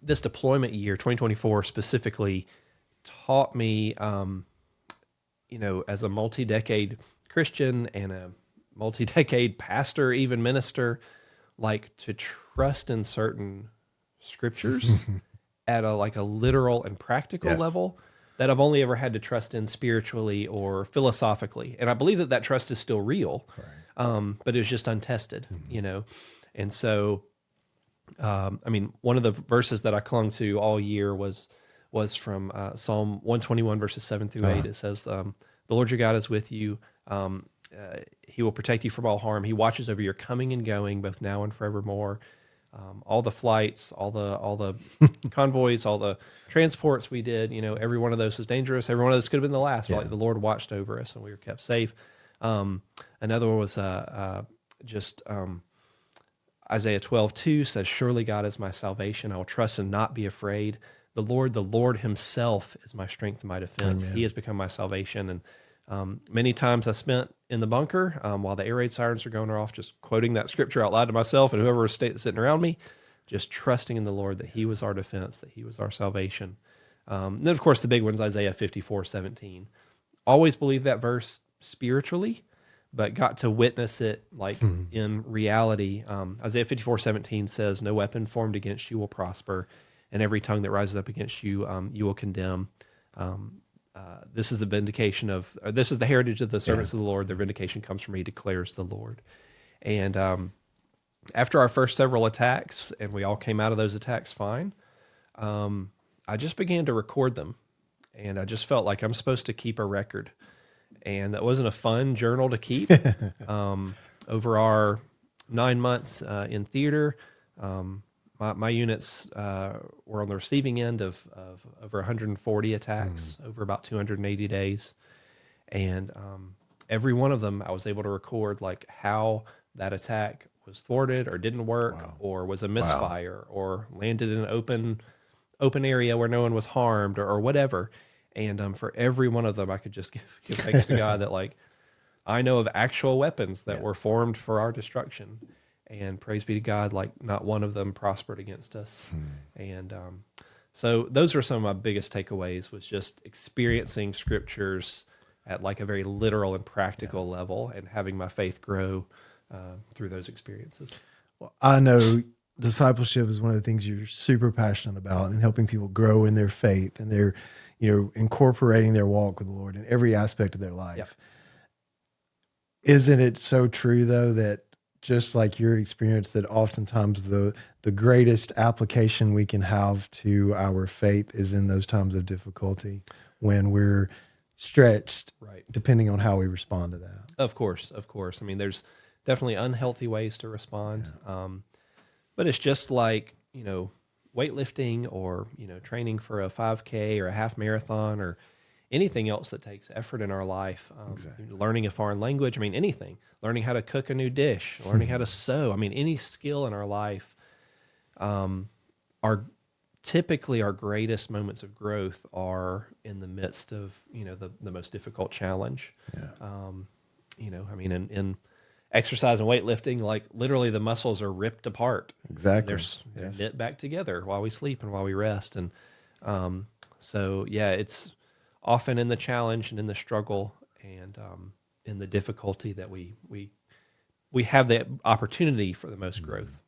this deployment year, 2024 specifically, taught me, as a multi-decade Christian and a multi-decade pastor, even minister, like to trust in certain scriptures at a literal and practical Yes. level that I've only ever had to trust in spiritually or philosophically. And I believe that trust is still real, but it was just untested, And so, one of the verses that I clung to all year was from Psalm 121, verses 7 through 8. It says, the Lord your God is with you. He will protect you from all harm. He watches over your coming and going, both now and forevermore. All the flights, all the convoys, all the transports we did, every one of those was dangerous. Every one of those could have been the last. But, the Lord watched over us and we were kept safe. Another one was Isaiah 12:2 says, surely God is my salvation. I will trust and not be afraid. The Lord himself is my strength and my defense. Amen. He has become my salvation. And many times I spent in the bunker while the air raid sirens are going off, just quoting that scripture out loud to myself and whoever was sitting around me, just trusting in the Lord that he was our defense, that he was our salvation. And then, of course, the big one's Isaiah 54:17. Always believed that verse spiritually, but got to witness it in reality. Isaiah 54:17 says, no weapon formed against you will prosper, and every tongue that rises up against you, you will condemn. This is the vindication this is the heritage of the servants of the Lord. Their vindication comes from me, declares the Lord. And after our first several attacks, and we all came out of those attacks fine, I just began to record them. And I just felt like I'm supposed to keep a record. And that wasn't a fun journal to keep. Over our 9 months in theater, my units were on the receiving end of over 140 attacks over about 280 days. And every one of them, I was able to record how that attack was thwarted or didn't work or was a misfire or landed in an open area where no one was harmed or whatever. And for every one of them, I could just give thanks to God that I know of actual weapons that were formed for our destruction. And praise be to God, not one of them prospered against us. And so those were some of my biggest takeaways, was just experiencing scriptures at a very literal and practical level and having my faith grow through those experiences. Well, I know discipleship is one of the things you're super passionate about, and helping people grow in their faith and their, incorporating their walk with the Lord in every aspect of their life. Yep. Isn't it so true, though, that just like your experience, that oftentimes the greatest application we can have to our faith is in those times of difficulty when we're stretched, depending on how we respond to that. Of course. There's definitely unhealthy ways to respond. But it's just weightlifting or, training for a 5K or a half marathon or anything else that takes effort in our life, learning a foreign language, anything, learning how to cook a new dish, learning how to sew. Any skill in our life, typically our greatest moments of growth are in the midst of, the most difficult challenge. In exercise and weightlifting, literally the muscles are ripped apart. Exactly. They're knit back together while we sleep and while we rest. And it's often in the challenge and in the struggle and in the difficulty that we have the opportunity for the most growth.